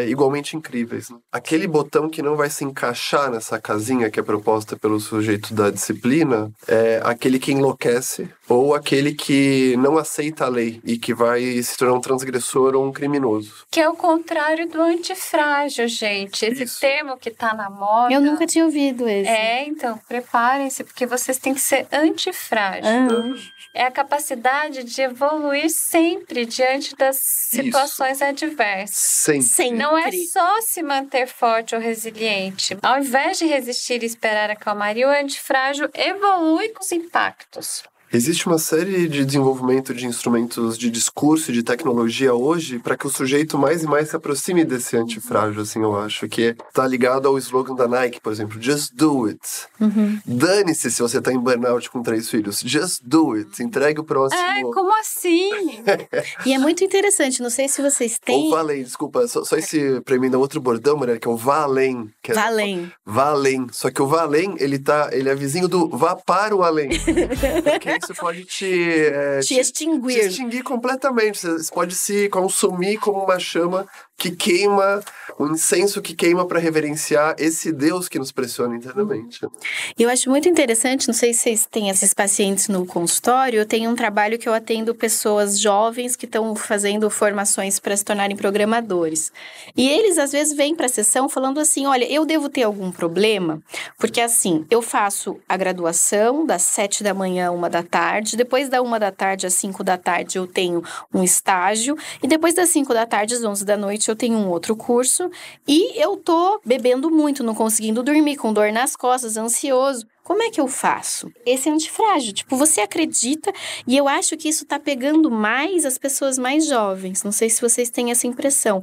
igualmente incríveis. Né? Aquele botão que não vai se encaixar nessa casinha que é proposta pelo sujeito da disciplina é aquele que enlouquece ou aquele que não aceita a lei e que vai se tornar um transgressor ou um criminoso. Que é o contrário do antifrágil, gente. Esse termo que tá na moda. Eu nunca tinha ouvido esse. Então, preparem-se, porque vocês têm que ser antifrágil. É a capacidade de evoluir sempre diante das situações adversas. Sempre. Não é só se manter forte ou resiliente. Ao invés de resistir e esperar a calmaria, o antifrágil evolui com os impactos. Existe uma série de desenvolvimento de instrumentos de discurso e de tecnologia hoje para que o sujeito mais e mais se aproxime desse antifrágil, assim, eu acho, que está ligado ao slogan da Nike, por exemplo, Just Do It. Dane-se se você está em burnout com 3 filhos. Just do it. Entregue o próximo. Como assim? E é muito interessante, não sei se vocês têm... Ou vá além, desculpa, só esse pra mim dá outro bordão, Maria, que é o vá além. Vá além. Vá além. Só que o vá além, ele é vizinho do vá para o além. Porque isso pode te extinguir. Te extinguir completamente. Você pode se consumir como uma chama que queima, um incenso que queima para reverenciar esse Deus que nos pressiona internamente. Eu acho muito interessante, não sei se vocês têm esses pacientes no consultório, eu tenho um trabalho que eu atendo pessoas jovens que estão fazendo formações para se tornarem programadores. E eles, às vezes, vêm para a sessão falando assim, olha, eu devo ter algum problema? Porque, assim, eu faço a graduação das 7 da manhã, 1 da tarde, depois da 1 da tarde às 5 da tarde eu tenho um estágio, e depois das 5 da tarde às 11 da noite eu tenho um outro curso, e eu tô bebendo muito, não conseguindo dormir, com dor nas costas, ansioso. Como é que eu faço? Esse é antifrágil. Tipo, você acredita, e eu acho que isso tá pegando mais as pessoas mais jovens. Não sei se vocês têm essa impressão.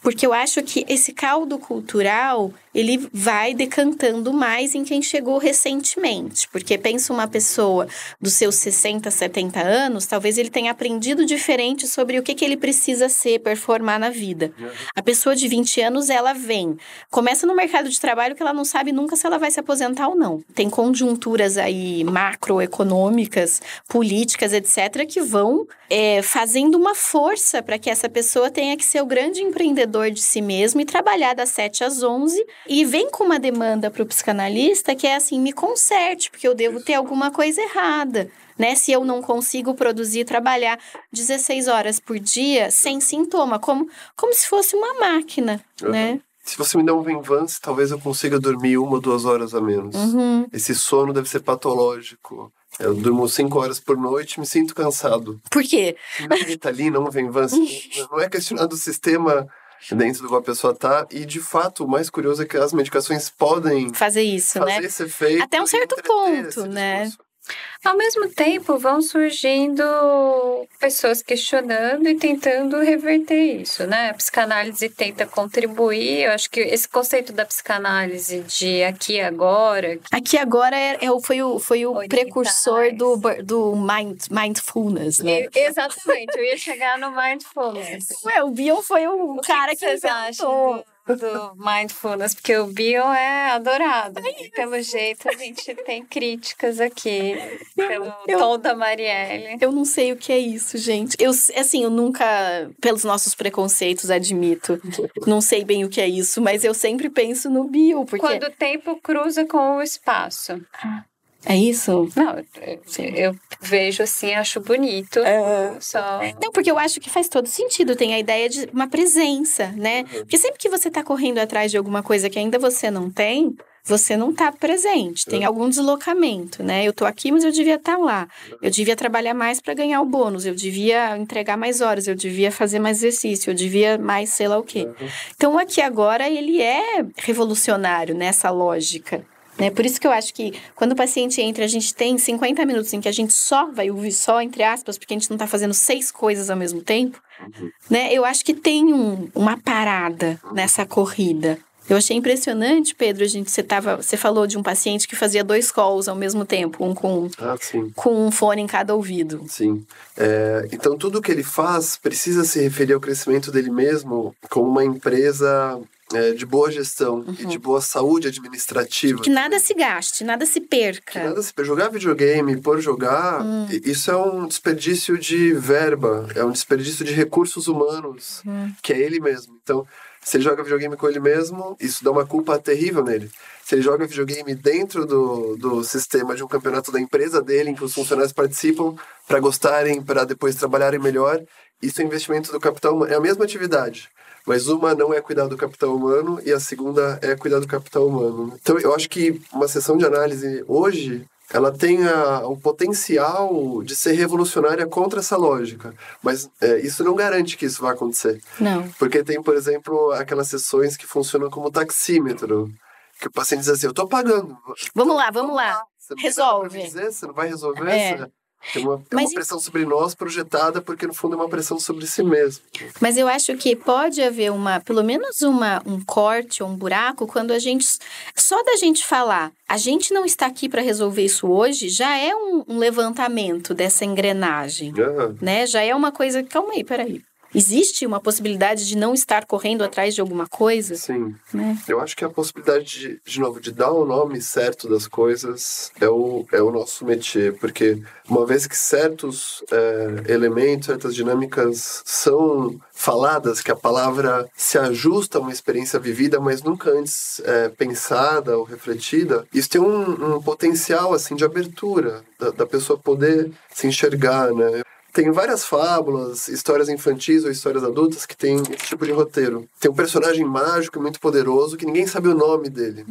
Porque eu acho que esse caldo cultural, ele vai decantando mais em quem chegou recentemente. Porque pensa uma pessoa dos seus 60, 70 anos, talvez ele tenha aprendido diferente sobre o que ele precisa ser, performar na vida. A pessoa de 20 anos, ela começa no mercado de trabalho que ela não sabe nunca se ela vai se aposentar ou não. Tem conjunturas aí macroeconômicas, políticas, etc., que vão fazendo uma força para que essa pessoa tenha que ser o grande empreendedor de si mesmo e trabalhar das 7 às 11, e vem com uma demanda para o psicanalista que é assim, me conserte, porque eu devo ter alguma coisa errada. Né? Se eu não consigo produzir e trabalhar 16 horas por dia sem sintoma, como se fosse uma máquina, né? Se você me der um Venvance, talvez eu consiga dormir 1 ou 2 horas a menos. Esse sono deve ser patológico. Eu durmo 5 horas por noite e me sinto cansado. Por quê? Não Ritalina, não Venvance. Não é questionado o sistema dentro do qual a pessoa está. E, de fato, o mais curioso é que as medicações podem fazer isso, fazer esse efeito. Até um certo ponto, né? Ao mesmo tempo, vão surgindo pessoas questionando e tentando reverter isso, né? A psicanálise tenta contribuir. Eu acho que esse conceito da psicanálise de aqui e agora... Aqui agora foi o precursor do mindfulness, né? Exatamente, eu ia chegar no mindfulness. O Bion foi o cara que inventou. do mindfulness, porque o bio é adorado. E pelo jeito a gente tem críticas aqui, pelo tom da Marielle. Eu não sei o que é isso, gente. Eu nunca, pelos nossos preconceitos, admito, não sei bem o que é isso, mas eu sempre penso no bio, porque... Quando o tempo cruza com o espaço. É isso? Não, eu vejo assim, acho bonito. Não, porque eu acho que faz todo sentido. Tem a ideia de uma presença, né? Porque sempre que você tá correndo atrás de alguma coisa que ainda você não tem, você não tá presente. Tem algum deslocamento, né? Eu tô aqui, mas eu devia estar lá. Eu devia trabalhar mais para ganhar o bônus. Eu devia entregar mais horas. Eu devia fazer mais exercício. Eu devia mais sei lá o quê. Então, aqui agora, ele é revolucionário nessa lógica. Né? Por isso que eu acho que quando o paciente entra, a gente tem 50 minutos em que a gente só vai ouvir só, entre aspas, porque a gente não está fazendo 6 coisas ao mesmo tempo, né? Eu acho que tem uma parada nessa corrida. Eu achei impressionante, Pedro, você falou de um paciente que fazia 2 calls ao mesmo tempo, um com um fone em cada ouvido. Sim. Então, tudo que ele faz precisa se referir ao crescimento dele mesmo como uma empresa de boa gestão e de boa saúde administrativa. Que nada se gaste, nada se perca. Jogar videogame por jogar, isso é um desperdício de verba, é um desperdício de recursos humanos, que é ele mesmo. Então, se ele joga videogame com ele mesmo, isso dá uma culpa terrível nele. Se ele joga videogame dentro do sistema de um campeonato da empresa dele, em que os funcionários participam para gostarem, para depois trabalharem melhor, isso é investimento do capital humano. É a mesma atividade, mas uma não é cuidar do capital humano e a segunda é cuidar do capital humano. Então, eu acho que uma sessão de análise hoje, ela tem o potencial de ser revolucionária contra essa lógica. Mas isso não garante que isso vai acontecer. Não. Porque tem, por exemplo, aquelas sessões que funcionam como taxímetro. Que o paciente diz assim, eu tô pagando. Vamos lá. Resolve. Você não vai resolver? Tem uma pressão sobre nós projetada, porque no fundo é uma pressão sobre si mesmo. Mas eu acho que pode haver pelo menos um corte ou um buraco quando a gente, só da gente falar, a gente não está aqui para resolver isso hoje, já é um levantamento dessa engrenagem, né? Já é uma coisa, calma aí, peraí. Existe uma possibilidade de não estar correndo atrás de alguma coisa? Sim. Né? Eu acho que a possibilidade, de novo, de dar o nome certo das coisas é o nosso métier. Porque uma vez que certos elementos, certas dinâmicas são faladas, que a palavra se ajusta a uma experiência vivida, mas nunca antes pensada ou refletida, isso tem um potencial assim, de abertura, da pessoa poder se enxergar, né? Tem várias fábulas, histórias infantis ou histórias adultas que tem esse tipo de roteiro. Tem um personagem mágico muito poderoso que ninguém sabe o nome dele.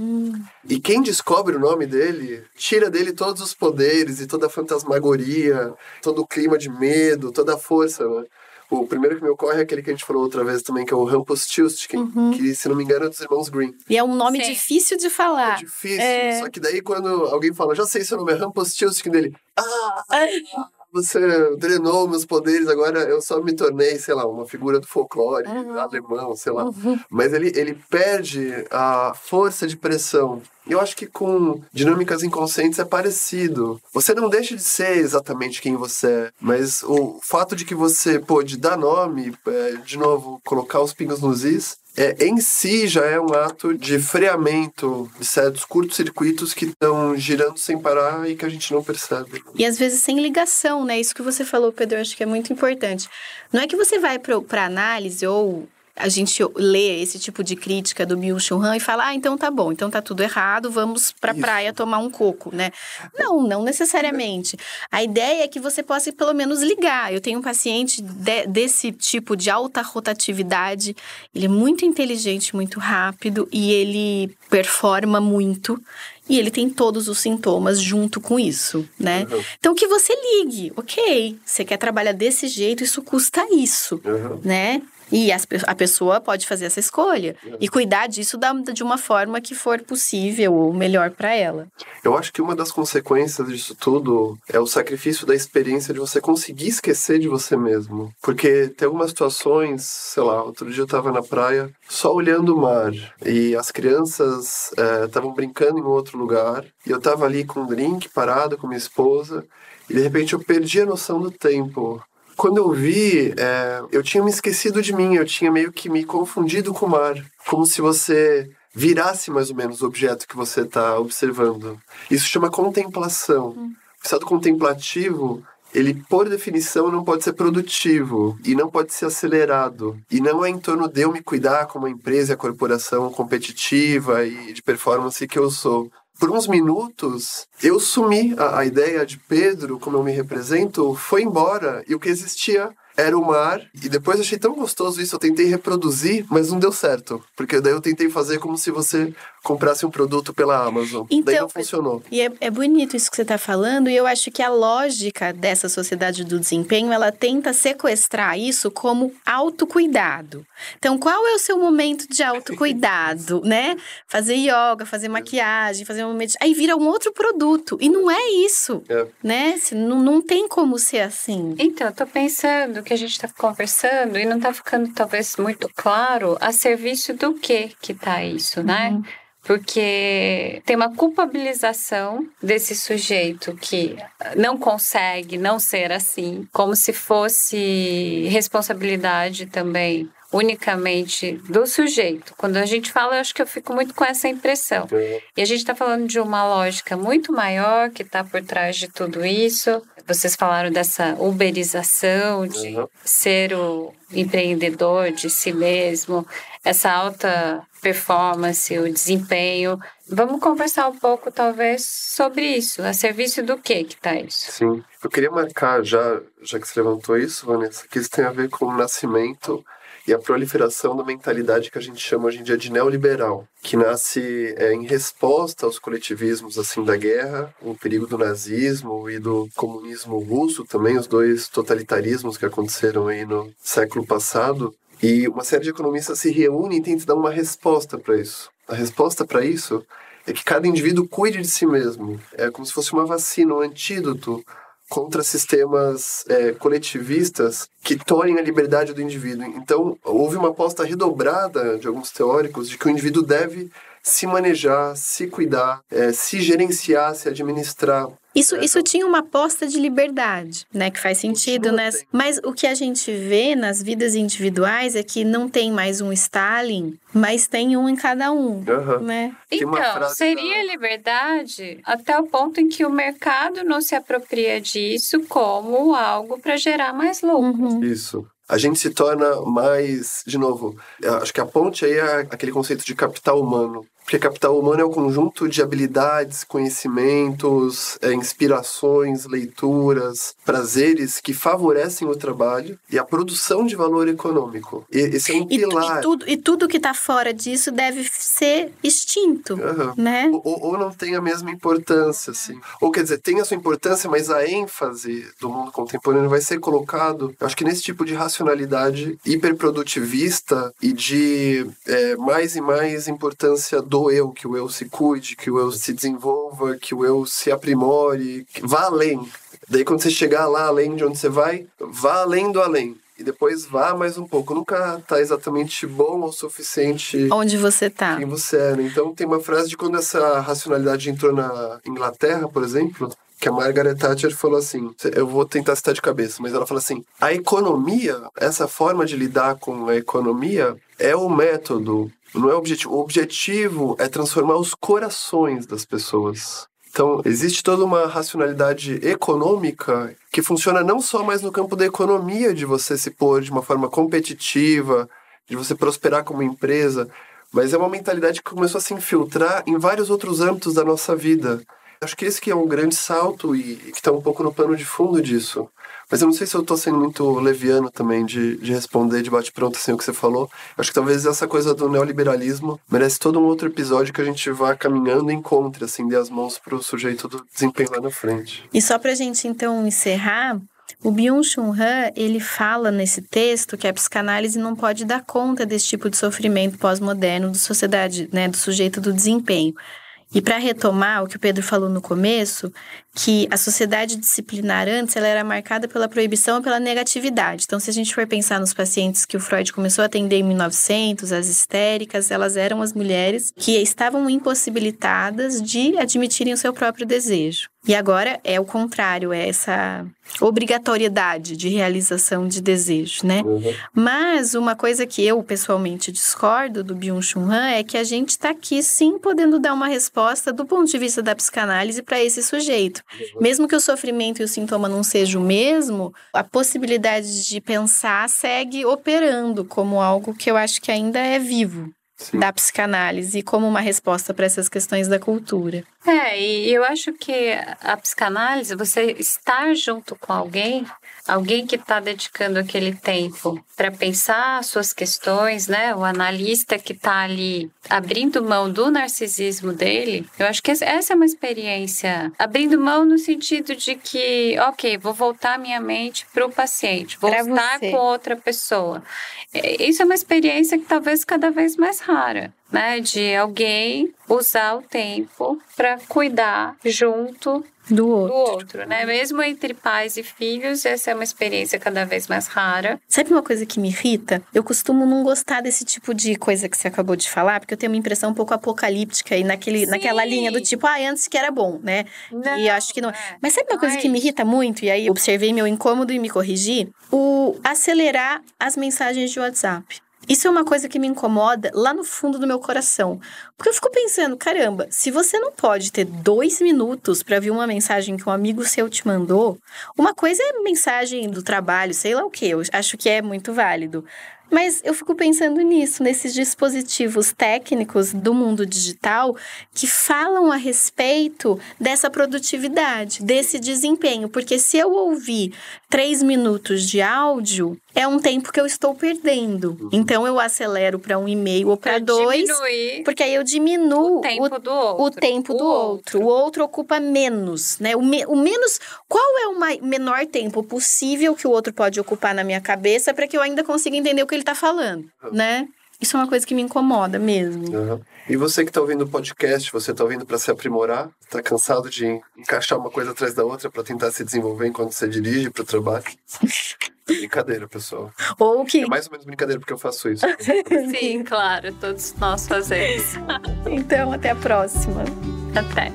E quem descobre o nome dele, tira dele todos os poderes e toda a fantasmagoria, todo o clima de medo, toda a força, né? O primeiro que me ocorre é aquele que a gente falou outra vez também, que é o Rumpelstiltskin, que, se não me engano, é dos irmãos Grimm. E é um nome difícil de falar. É difícil, só que daí quando alguém fala, já sei seu nome, é Rumpelstiltskin, dele... Você drenou meus poderes, agora eu só me tornei, sei lá, uma figura do folclore alemão, sei lá. Mas ele perde a força de pressão. E eu acho que com dinâmicas inconscientes é parecido. Você não deixa de ser exatamente quem você é, mas o fato de que você pôde dar nome, de novo, colocar os pingos nos is, em si já é um ato de freamento de certos curtos-circuitos que estão girando sem parar e que a gente não percebe. E às vezes sem ligação, né? Isso que você falou, Pedro, eu acho que é muito importante. Não é que você vai para análise ou a gente lê esse tipo de crítica do Byung-Chul Han e fala, então tá bom, então tá tudo errado, vamos pra praia tomar um coco, né? Não necessariamente. A ideia é que você possa pelo menos ligar. Eu tenho um paciente desse tipo de alta rotatividade, ele é muito inteligente, muito rápido e ele performa muito. E ele tem todos os sintomas junto com isso, né? Então, que você ligue. Ok, você quer trabalhar desse jeito, isso custa isso, né? E a pessoa pode fazer essa escolha e cuidar disso de uma forma que for possível ou melhor para ela. Eu acho que uma das consequências disso tudo é o sacrifício da experiência de você conseguir esquecer de você mesmo. Porque tem algumas situações, sei lá, outro dia eu estava na praia só olhando o mar e as crianças estavam brincando em outro lugar e eu estava ali com um drink parado com minha esposa e de repente eu perdi a noção do tempo. Quando eu vi, eu tinha me esquecido de mim, eu tinha meio que me confundido com o mar. Como se você virasse mais ou menos o objeto que você está observando. Isso chama contemplação. O estado contemplativo, ele, por definição, não pode ser produtivo e não pode ser acelerado. E não é em torno de eu me cuidar como a empresa e a corporação competitiva e de performance que eu sou. Por uns minutos, eu sumi. A ideia de Pedro, como eu me represento, foi embora. E o que existia era o mar. E depois achei tão gostoso isso. Eu tentei reproduzir, mas não deu certo. Porque daí eu tentei fazer como se você comprasse um produto pela Amazon. Então, daí não funcionou. E é bonito isso que você está falando. E eu acho que a lógica dessa sociedade do desempenho, ela tenta sequestrar isso como autocuidado. Então, qual é o seu momento de autocuidado, né? Fazer yoga, fazer maquiagem, fazer um meditação. Aí vira um outro produto. E não é isso, né? Não tem como ser assim. Então, eu tô pensando que a gente tá conversando e não tá ficando talvez muito claro a serviço do que tá isso, né? Porque tem uma culpabilização desse sujeito que não consegue não ser assim, como se fosse responsabilidade também unicamente do sujeito. Quando a gente fala, eu acho que eu fico muito com essa impressão. E a gente está falando de uma lógica muito maior que está por trás de tudo isso. Vocês falaram dessa uberização, de ser o empreendedor de si mesmo, essa alta performance, o desempenho. Vamos conversar um pouco, talvez, sobre isso. A serviço do que está isso? Sim. Eu queria marcar, já que você levantou isso, Vanessa, que isso tem a ver com o nascimento e a proliferação da mentalidade que a gente chama hoje em dia de neoliberal, que nasce em resposta aos coletivismos assim da guerra, o perigo do nazismo e do comunismo russo também, os dois totalitarismos que aconteceram aí no século passado. E uma série de economistas se reúnem e tentam dar uma resposta para isso. A resposta para isso é que cada indivíduo cuide de si mesmo. É como se fosse uma vacina, um antídoto contra sistemas coletivistas que tornem a liberdade do indivíduo. Então, houve uma aposta redobrada de alguns teóricos de que o indivíduo deve se manejar, se cuidar, se gerenciar, se administrar. Isso tinha uma aposta de liberdade, né? Que faz sentido, né? Mas o que a gente vê nas vidas individuais é que não tem mais um Stalin, mas tem um em cada um, né? Então, seria liberdade até o ponto em que o mercado não se apropria disso como algo para gerar mais lucro. Isso. A gente se torna mais, de novo, acho que a ponte aí é aquele conceito de capital humano. Porque capital humano é o conjunto de habilidades, conhecimentos, inspirações, leituras, prazeres que favorecem o trabalho e a produção de valor econômico. Esse é um pilar. E tudo que está fora disso deve ser extinto, né? Ou não tem a mesma importância, assim. Ou quer dizer, tem a sua importância, mas a ênfase do mundo contemporâneo vai ser colocado, eu acho que nesse tipo de racionalidade hiperprodutivista e de mais e mais importância do eu, que o eu se cuide, que o eu se desenvolva, que o eu se aprimore, que vá além. Daí quando você chegar lá além de onde você vai, vá além do além. E depois vá mais um pouco. Nunca tá exatamente bom ou suficiente onde você tá. Quem você é, né? Então tem uma frase de quando essa racionalidade entrou na Inglaterra, por exemplo, que a Margaret Thatcher falou assim, eu vou tentar citar de cabeça, mas ela fala assim, a economia, essa forma de lidar com a economia é o método, não é o objetivo. O objetivo é transformar os corações das pessoas. Então, existe toda uma racionalidade econômica que funciona não só mais no campo da economia, de você se pôr de uma forma competitiva, de você prosperar como empresa, mas é uma mentalidade que começou a se infiltrar em vários outros âmbitos da nossa vida. Acho que esse que é um grande salto e que está um pouco no pano de fundo disso. Mas eu não sei se eu estou sendo muito leviano também de responder de bate-pronto assim o que você falou. Acho que talvez essa coisa do neoliberalismo merece todo um outro episódio que a gente vá caminhando e encontre, assim, dê as mãos para o sujeito do desempenho lá na frente. E só para a gente, então, encerrar, o Byung-Chul Han, ele fala nesse texto que a psicanálise não pode dar conta desse tipo de sofrimento pós-moderno da sociedade, né, do sujeito do desempenho. E para retomar o que o Pedro falou no começo, que a sociedade disciplinar antes ela era marcada pela proibição e pela negatividade. Então, se a gente for pensar nos pacientes que o Freud começou a atender em 1900, as histéricas, elas eram as mulheres que estavam impossibilitadas de admitirem o seu próprio desejo. E agora é o contrário, é essa obrigatoriedade de realização de desejo, né? Mas uma coisa que eu pessoalmente discordo do Byung-Chul Han é que a gente está aqui sim podendo dar uma resposta do ponto de vista da psicanálise para esse sujeito. Mesmo que o sofrimento e o sintoma não sejam o mesmo, a possibilidade de pensar segue operando como algo que eu acho que ainda é vivo. Sim. Da psicanálise como uma resposta para essas questões da cultura. E eu acho que a psicanálise, você estar junto com alguém que está dedicando aquele tempo para pensar suas questões, né? O analista que está ali abrindo mão do narcisismo dele, eu acho que essa é uma experiência. Abrindo mão no sentido de que, ok, vou voltar minha mente para o paciente, vou estar com outra pessoa. Isso é uma experiência que talvez cada vez mais rara, né? De alguém usar o tempo para cuidar junto do outro, né? Mesmo entre pais e filhos, essa é uma experiência cada vez mais rara. Sabe uma coisa que me irrita? Eu costumo não gostar desse tipo de coisa que você acabou de falar, porque eu tenho uma impressão um pouco apocalíptica e naquela linha do tipo, antes que era bom, né? Não, e eu acho que não. Mas sabe uma coisa que me irrita muito? E aí eu observei meu incômodo e me corrigi? O acelerar as mensagens de WhatsApp. Isso é uma coisa que me incomoda lá no fundo do meu coração. Porque eu fico pensando, caramba, se você não pode ter 2 minutos para ver uma mensagem que um amigo seu te mandou, uma coisa é mensagem do trabalho, sei lá o quê, eu acho que é muito válido. Mas eu fico pensando nisso, nesses dispositivos técnicos do mundo digital que falam a respeito dessa produtividade, desse desempenho. Porque se eu ouvir 3 minutos de áudio, é um tempo que eu estou perdendo. Então, eu acelero para 1 e-mail ou para 2, porque aí eu diminuo o tempo do outro. O outro ocupa menos, né? O menos, qual é o menor tempo possível que o outro pode ocupar na minha cabeça para que eu ainda consiga entender o que ele está falando, né? Isso é uma coisa que me incomoda mesmo. E você que está ouvindo o podcast, você está ouvindo para se aprimorar? Está cansado de encaixar uma coisa atrás da outra para tentar se desenvolver enquanto você dirige para o trabalho? Brincadeira, pessoal. É mais ou menos brincadeira porque eu faço isso. Sim, claro, todos nós fazemos. Então, até a próxima. Até.